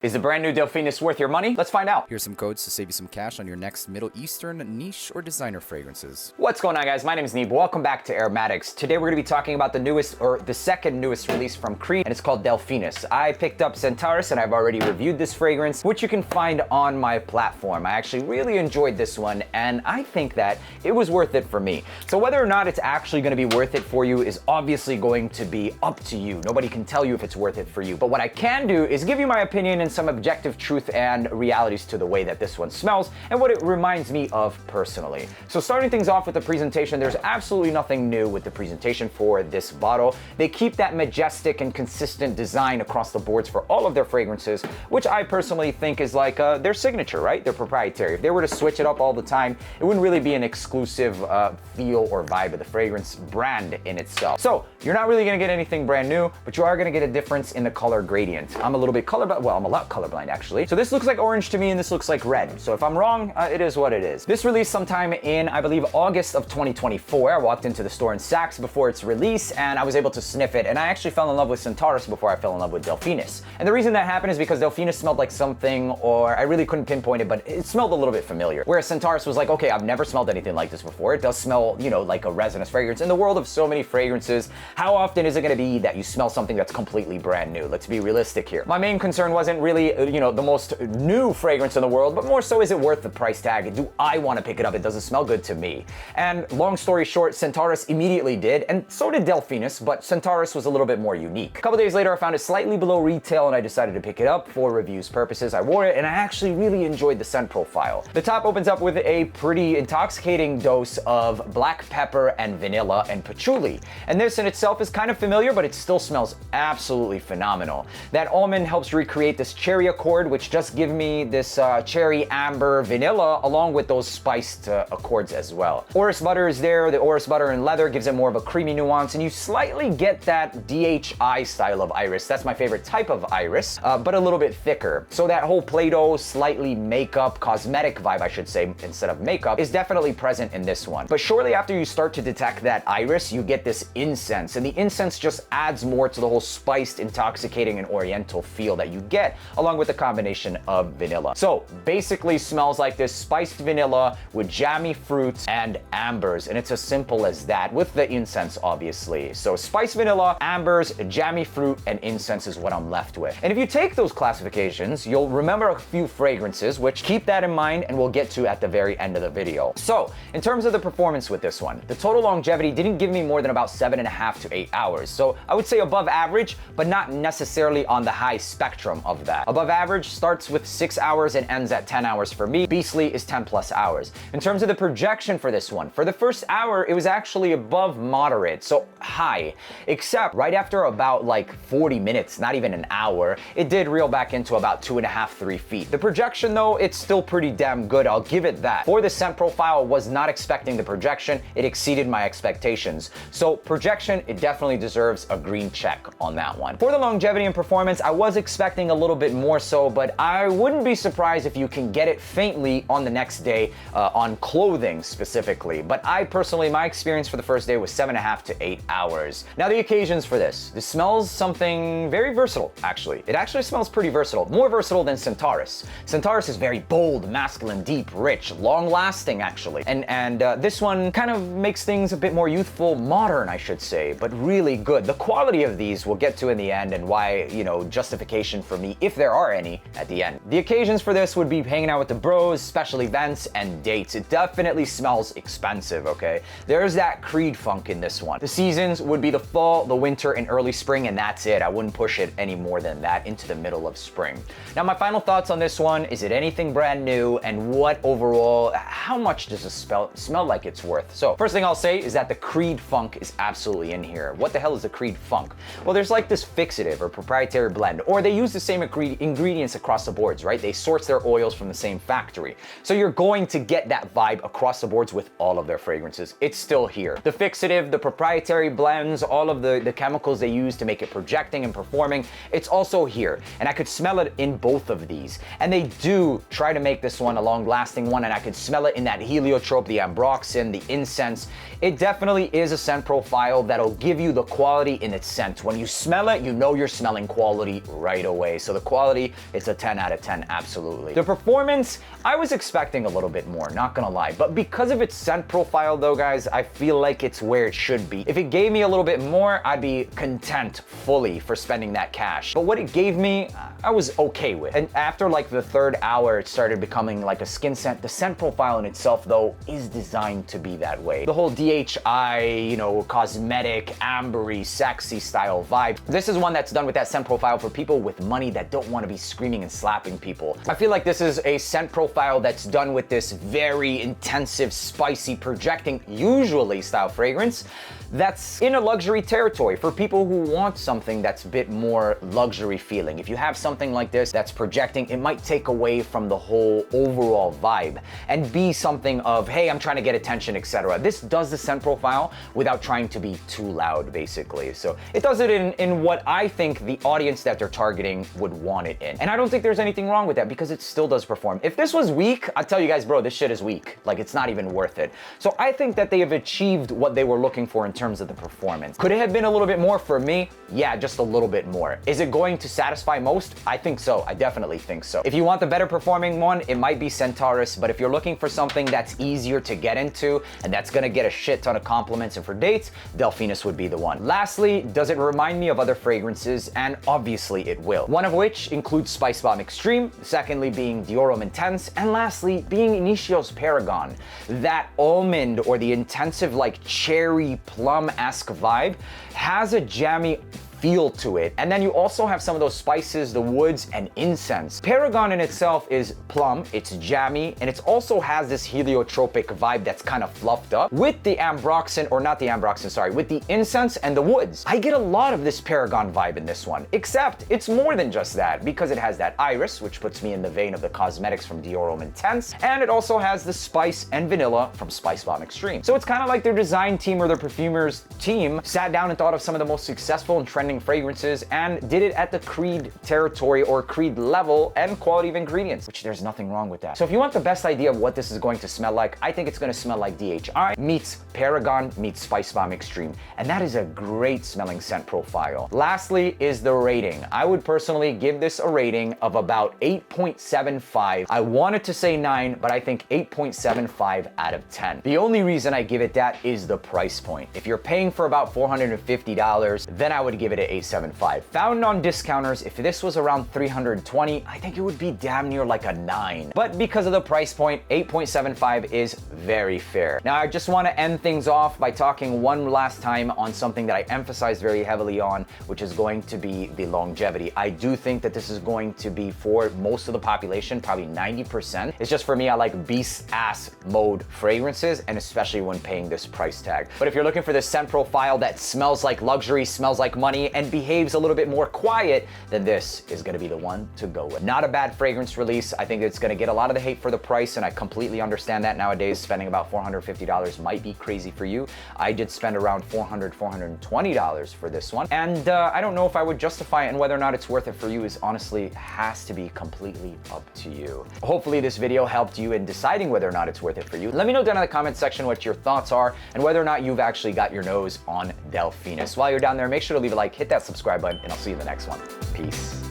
Is the brand new Delphinus worth your money? Let's find out. Here's some codes to save you some cash on your next Middle Eastern niche or designer fragrances. What's going on, guys? My name is Neeb. Welcome back to AROMATIX. Today we're going to be talking about the newest, or the second newest release from Creed, and it's called Delphinus. I picked up Centaurus and I've already reviewed this fragrance, which you can find on my platform. I actually really enjoyed this one and I think that it was worth it for me. So whether or not it's actually going to be worth it for you is obviously going to be up to you. Nobody can tell you if it's worth it for you. But what I can do is give you my opinion and some objective truth and realities to the way that this one smells and what it reminds me of personally. So starting things off with the presentation, there's absolutely nothing new with the presentation for this bottle. They keep that majestic and consistent design across the boards for all of their fragrances, which I personally think is like their signature, right? Their proprietary. If they were to switch it up all the time, it wouldn't really be an exclusive feel or vibe of the fragrance brand in itself. So you're not really gonna get anything brand new, but you are gonna get a difference in the color gradient. I'm a little bit colorblind, well, I'm a lot colorblind actually. So this looks like orange to me and this looks like red. So if I'm wrong, it is what it is. This released sometime in, I believe, August of 2024. I walked into the store in Saks before its release and I was able to sniff it. And I actually fell in love with Centaurus before I fell in love with Delphinus. And the reason that happened is because Delphinus smelled like something, or I really couldn't pinpoint it, but it smelled a little bit familiar. Whereas Centaurus was like, okay, I've never smelled anything like this before. It does smell, you know, like a resinous fragrance. In the world of so many fragrances, how often is it gonna be that you smell something that's completely brand new? Let's be realistic here. My main concern wasn't really, you know, the most new fragrance in the world, but more so, is it worth the price tag? Do I want to pick it up? It doesn't smell good to me. And long story short, Centaurus immediately did, and so did Delphinus, but Centaurus was a little bit more unique. A couple days later, I found it slightly below retail and I decided to pick it up for reviews purposes. I wore it and I actually really enjoyed the scent profile. The top opens up with a pretty intoxicating dose of black pepper and vanilla and patchouli. And this in itself is kind of familiar, but it still smells absolutely phenomenal. That almond helps recreate this cherry accord, which just give me this cherry amber vanilla along with those spiced accords as well. Orris butter is there. The orris butter and leather gives it more of a creamy nuance, and you slightly get that DHI style of iris. That's my favorite type of iris, but a little bit thicker. So that whole Play-Doh, slightly makeup, cosmetic vibe, I should say, instead of makeup, is definitely present in this one. But shortly after you start to detect that iris, you get this incense, and the incense just adds more to the whole spiced, intoxicating, and oriental feel that you get along with the combination of vanilla. So basically smells like this spiced vanilla with jammy fruits and ambers, and it's as simple as that with the incense, obviously. So spiced vanilla, ambers, jammy fruit, and incense is what I'm left with. And if you take those classifications, you'll remember a few fragrances, which keep that in mind and we'll get to at the very end of the video. So in terms of the performance with this one, the total longevity didn't give me more than about 7.5 to 8 hours. So I would say above average, but not necessarily on the high spectrum of that. Above average starts with 6 hours and ends at 10 hours for me. Beastly is 10 plus hours. In terms of the projection for this one, for the first hour, it was actually above moderate, so high, except right after about like 40 minutes, not even an hour, it did reel back into about 2.5, 3 feet. The projection though, it's still pretty damn good, I'll give it that. For the scent profile, I was not expecting the projection. It exceeded my expectations. So projection, it definitely deserves a green check on that one. For the longevity and performance, I was expecting a little bit more so, but I wouldn't be surprised if you can get it faintly on the next day on clothing specifically. But I personally, my experience for the first day was 7.5 to 8 hours. Now the occasions for this smells something very versatile, actually. It actually smells pretty versatile, more versatile than Centaurus. Centaurus is very bold, masculine, deep, rich, long lasting actually. And this one kind of makes things a bit more youthful, modern I should say, but really good. The quality of these we'll get to in the end and why, you know, justification for me, if there are any, at the end. The occasions for this would be hanging out with the bros, special events, and dates. It definitely smells expensive, okay? There's that Creed funk in this one. The seasons would be the fall, the winter, and early spring, and that's it. I wouldn't push it any more than that into the middle of spring. Now, my final thoughts on this one, is it anything brand new, and what overall, how much does it smell like it's worth? So, first thing I'll say is that the Creed funk is absolutely in here. What the hell is the Creed funk? Well, there's like this fixative or proprietary blend, or they use the same ingredients across the boards, right? They source their oils from the same factory. So you're going to get that vibe across the boards with all of their fragrances. It's still here. The fixative, the proprietary blends, all of the chemicals they use to make it projecting and performing, it's also here. And I could smell it in both of these. And they do try to make this one a long-lasting one, and I could smell it in that heliotrope, the ambroxan, the incense. It definitely is a scent profile that'll it'll give you the quality in its scent. When you smell it, you know you're smelling quality right away. So the quality, it's a 10 out of 10, absolutely. The performance, I was expecting a little bit more, not gonna lie. But because of its scent profile though, guys, I feel like it's where it should be. If it gave me a little bit more, I'd be content fully for spending that cash. But what it gave me, I was okay with. And after like the third hour, it started becoming like a skin scent. The scent profile in itself though is designed to be that way. The whole DHI, you know, cosmetic, ambery, sexy style vibe. This is one that's done with that scent profile for people with money that don't want to be screaming and slapping people. I feel like this is a scent profile that's done with this very intensive, spicy, projecting, usually style fragrance that's in a luxury territory for people who want something that's a bit more luxury feeling. If you have something like this that's projecting, it might take away from the whole overall vibe and be something of, hey, I'm trying to get attention, etc. This does the scent profile without trying to be too loud, basically. So it does it in what I think the audience that they're targeting would want it in. And I don't think there's anything wrong with that because it still does perform. If this was weak, I'd tell you guys, bro, this shit is weak. Like, it's not even worth it. So I think that they have achieved what they were looking for in terms of the performance. Could it have been a little bit more for me? Yeah, just a little bit more. Is it going to satisfy most? I think so. I definitely think so. If you want the better performing one, it might be Centaurus, but if you're looking for something that's easier to get into and that's gonna get a shit ton of compliments and for dates, Delphinus would be the one. Lastly, does it remind me of other fragrances? And obviously it will. One of which includes Spice Bomb Extreme, secondly being Diorum Intense, and lastly being Initio's Paragon. That almond or the intensive like cherry plum-esque vibe has a jammy feel to it. And then you also have some of those spices, the woods, and incense. Paragon in itself is plum, it's jammy, and it also has this heliotropic vibe that's kind of fluffed up with the ambroxan, or not the ambroxan, sorry, with the incense and the woods. I get a lot of this Paragon vibe in this one, except it's more than just that because it has that iris, which puts me in the vein of the cosmetics from Diorum Intense, and it also has the spice and vanilla from Spice Bomb Extreme. So it's kind of like their design team or their perfumers team sat down and thought of some of the most successful and trending fragrances and did it at the Creed territory or Creed level and quality of ingredients, which there's nothing wrong with that. So if you want the best idea of what this is going to smell like, I think it's going to smell like DHI meets Paragon meets Spice Bomb Extreme. And that is a great smelling scent profile. Lastly is the rating. I would personally give this a rating of about 8.75. I wanted to say 9, but I think 8.75 out of 10. The only reason I give it that is the price point. If you're paying for about $450, then I would give it an 8.75. Found on discounters, if this was around $320, I think it would be damn near like a 9. But because of the price point, 8.75 is very fair. Now, I just want to end things off by talking one last time on something that I emphasized very heavily on, which is going to be the longevity. I do think that this is going to be for most of the population, probably 90%. It's just for me, I like beast ass mode fragrances, and especially when paying this price tag. But if you're looking for this scent profile that smells like luxury, smells like money, and behaves a little bit more quiet, then this is gonna be the one to go with. Not a bad fragrance release. I think it's gonna get a lot of the hate for the price, and I completely understand that nowadays. Spending about $450 might be crazy for you. I did spend around $420 for this one, and I don't know if I would justify it, and whether or not it's worth it for you is honestly has to be completely up to you. Hopefully this video helped you in deciding whether or not it's worth it for you. Let me know down in the comment section what your thoughts are and whether or not you've actually got your nose on Delphinus. While you're down there, make sure to leave a like, hit that subscribe button, and I'll see you in the next one. Peace.